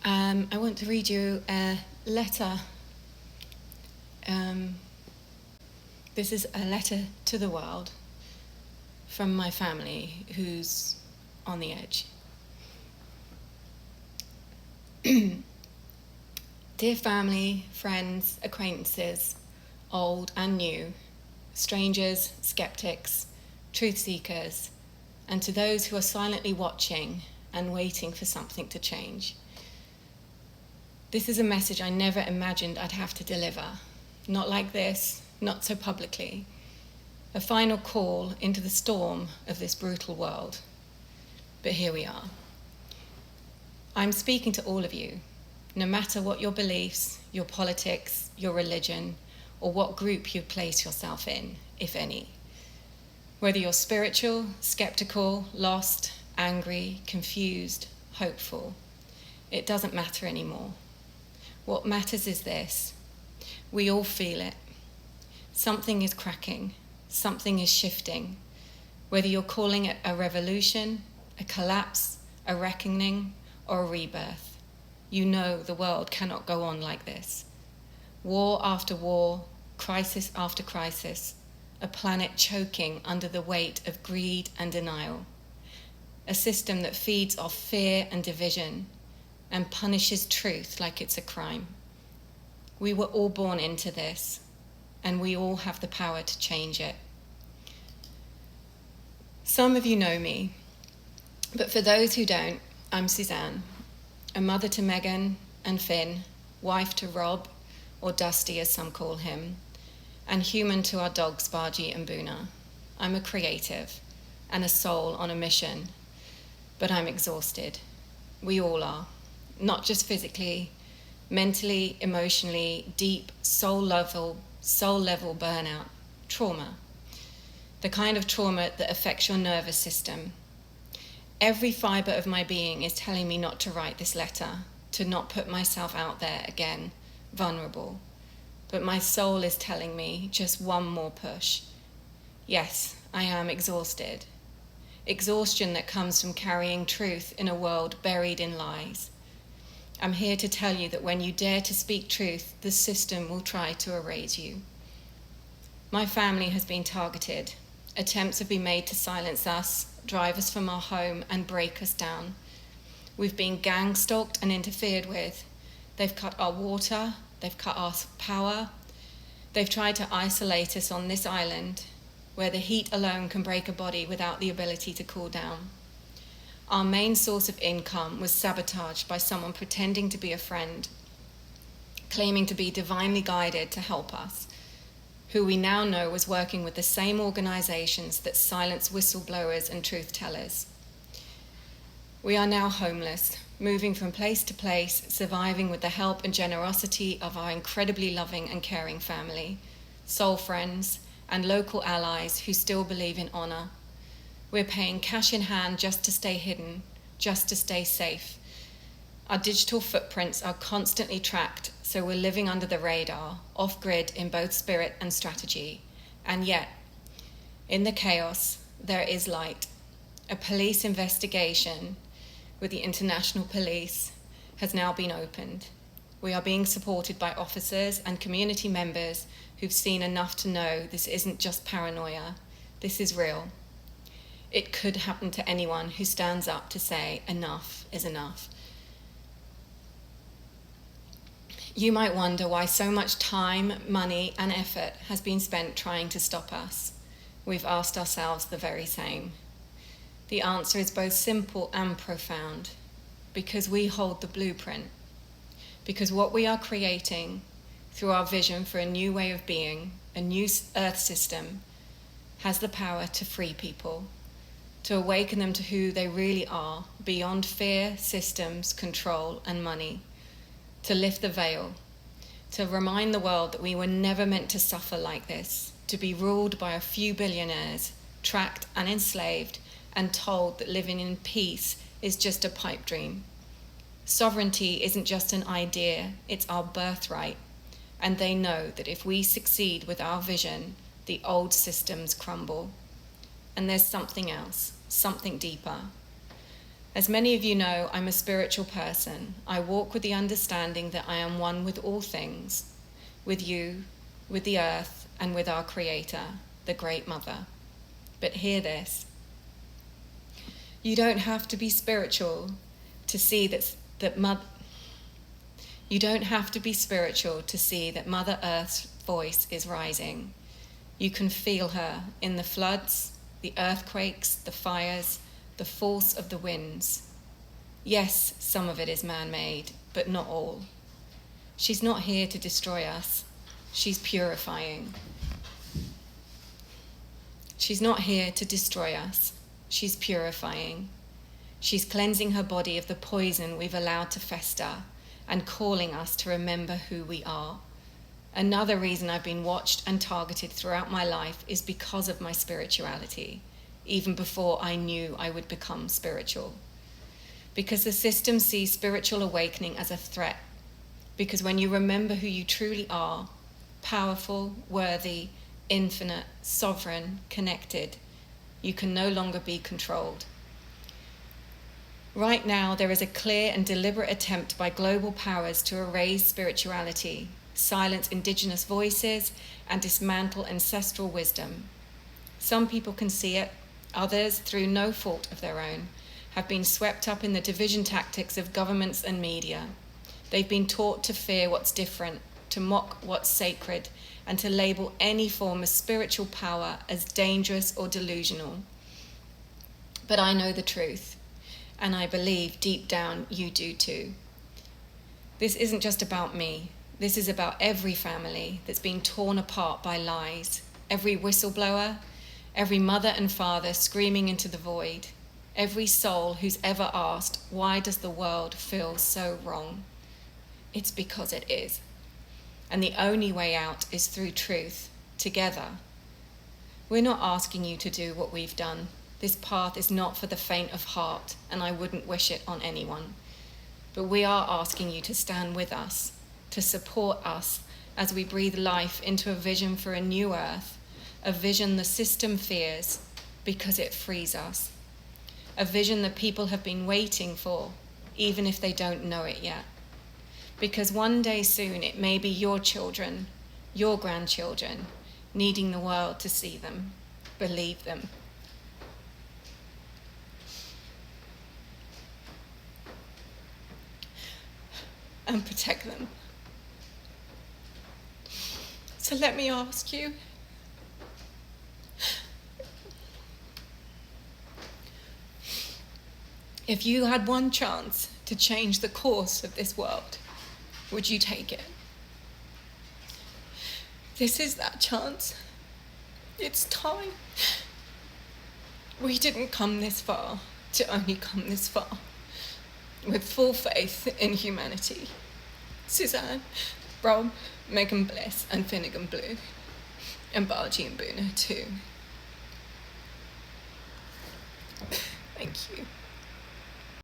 I want to read you a letter. This is a letter to the world from my family who's on the edge. Dear family, friends, acquaintances, old and new, strangers, skeptics, truth seekers, and to those who are silently watching and waiting for something to change. This is a message I never imagined I'd have to deliver. Not like this, not so publicly. A final call into the storm of this brutal world. But here we are. I'm speaking to all of you, no matter what your beliefs, your politics, your religion, or what group you place yourself in, if any. Whether you're spiritual, skeptical, lost, angry, confused, hopeful, it doesn't matter anymore. What matters is this: we all feel it. Something is cracking, something is shifting. Whether you're calling it a revolution, a collapse, a reckoning, or a rebirth, you know the world cannot go on like this. War after war, crisis after crisis, a planet choking under the weight of greed and denial. A system that feeds off fear and division and punishes truth like it's a crime. We were all born into this, and we all have the power to change it. Some of you know me, but for those who don't, I'm Suzanne, a mother to Megan and Finn, wife to Rob, or Dusty as some call him, and human to our dogs Bargy and Boona. I'm a creative and a soul on a mission, but I'm exhausted. We all are, not just physically, mentally, emotionally, deep, soul level burnout, trauma. The kind of trauma that affects your nervous system. Every fiber of my being is telling me not to write this letter, to not put myself out there again, vulnerable. But my soul is telling me just one more push. Yes, I am exhausted. Exhaustion that comes from carrying truth in a world buried in lies. I'm here to tell you that when you dare to speak truth, the system will try to erase you. My family has been targeted. Attempts have been made to silence us, drive us from our home, and break us down. We've been gang-stalked and interfered with. They've cut our water, they've cut our power. They've tried to isolate us on this island, where the heat alone can break a body without the ability to cool down. Our main source of income was sabotaged by someone pretending to be a friend, claiming to be divinely guided to help us, who we now know was working with the same organizations that silence whistleblowers and truth tellers. We are now homeless, moving from place to place, surviving with the help and generosity of our incredibly loving and caring family, soul friends, and local allies who still believe in honor. We're paying cash in hand just to stay hidden, just to stay safe. Our digital footprints are constantly tracked, so we're living under the radar, off-grid in both spirit and strategy. And yet, in the chaos, there is light. A police investigation with the International Police has now been opened. We are being supported by officers and community members who've seen enough to know this isn't just paranoia, this is real. It could happen to anyone who stands up to say enough is enough. You might wonder why so much time, money, and effort has been spent trying to stop us. We've asked ourselves the very same. The answer is both simple and profound, because we hold the blueprint. Because what we are creating through our vision for a new way of being, a new earth system, has the power to free people, to awaken them to who they really are, beyond fear, systems, control, and money, to lift the veil, to remind the world that we were never meant to suffer like this, to be ruled by a few billionaires, tracked and enslaved, and told that living in peace is just a pipe dream. Sovereignty isn't just an idea, it's our birthright. And they know that if we succeed with our vision, the old systems crumble. And there's something else, something deeper. As many of you know, I'm a spiritual person. I walk with the understanding that I am one with all things, with you, with the earth, and with our Creator, the Great Mother. But hear this. You don't have to be spiritual to see You don't have to be spiritual to see that Mother Earth's voice is rising. You can feel her in the floods, the earthquakes, the fires, the force of the winds. Yes, some of it is man-made, but not all. She's not here to destroy us. She's purifying. She's not here to destroy us. She's purifying. She's cleansing her body of the poison we've allowed to fester and calling us to remember who we are. Another reason I've been watched and targeted throughout my life is because of my spirituality, even before I knew I would become spiritual. Because the system sees spiritual awakening as a threat. Because when you remember who you truly are, powerful, worthy, infinite, sovereign, connected, you can no longer be controlled. Right now, there is a clear and deliberate attempt by global powers to erase spirituality, silence indigenous voices, and dismantle ancestral wisdom. Some people can see it, others, through no fault of their own, have been swept up in the division tactics of governments and media. They've been taught to fear what's different, to mock what's sacred, and to label any form of spiritual power as dangerous or delusional. But I know the truth. And I believe deep down you do too. This isn't just about me. This is about every family that's been torn apart by lies. Every whistleblower, every mother and father screaming into the void. Every soul who's ever asked, why does the world feel so wrong? It's because it is. And the only way out is through truth, together. We're not asking you to do what we've done. This path is not for the faint of heart, and I wouldn't wish it on anyone. But we are asking you to stand with us, to support us as we breathe life into a vision for a new earth, a vision the system fears because it frees us, a vision that people have been waiting for, even if they don't know it yet. Because one day soon it may be your children, your grandchildren, needing the world to see them, believe them. And protect them. So let me ask you, if you had one chance to change the course of this world, would you take it? This is that chance. It's time. We didn't come this far to only come this far. With full faith in humanity. Suzanne, Rob, Megan Bliss, and Finnegan Blue, and Bargy and Boona too. Thank you.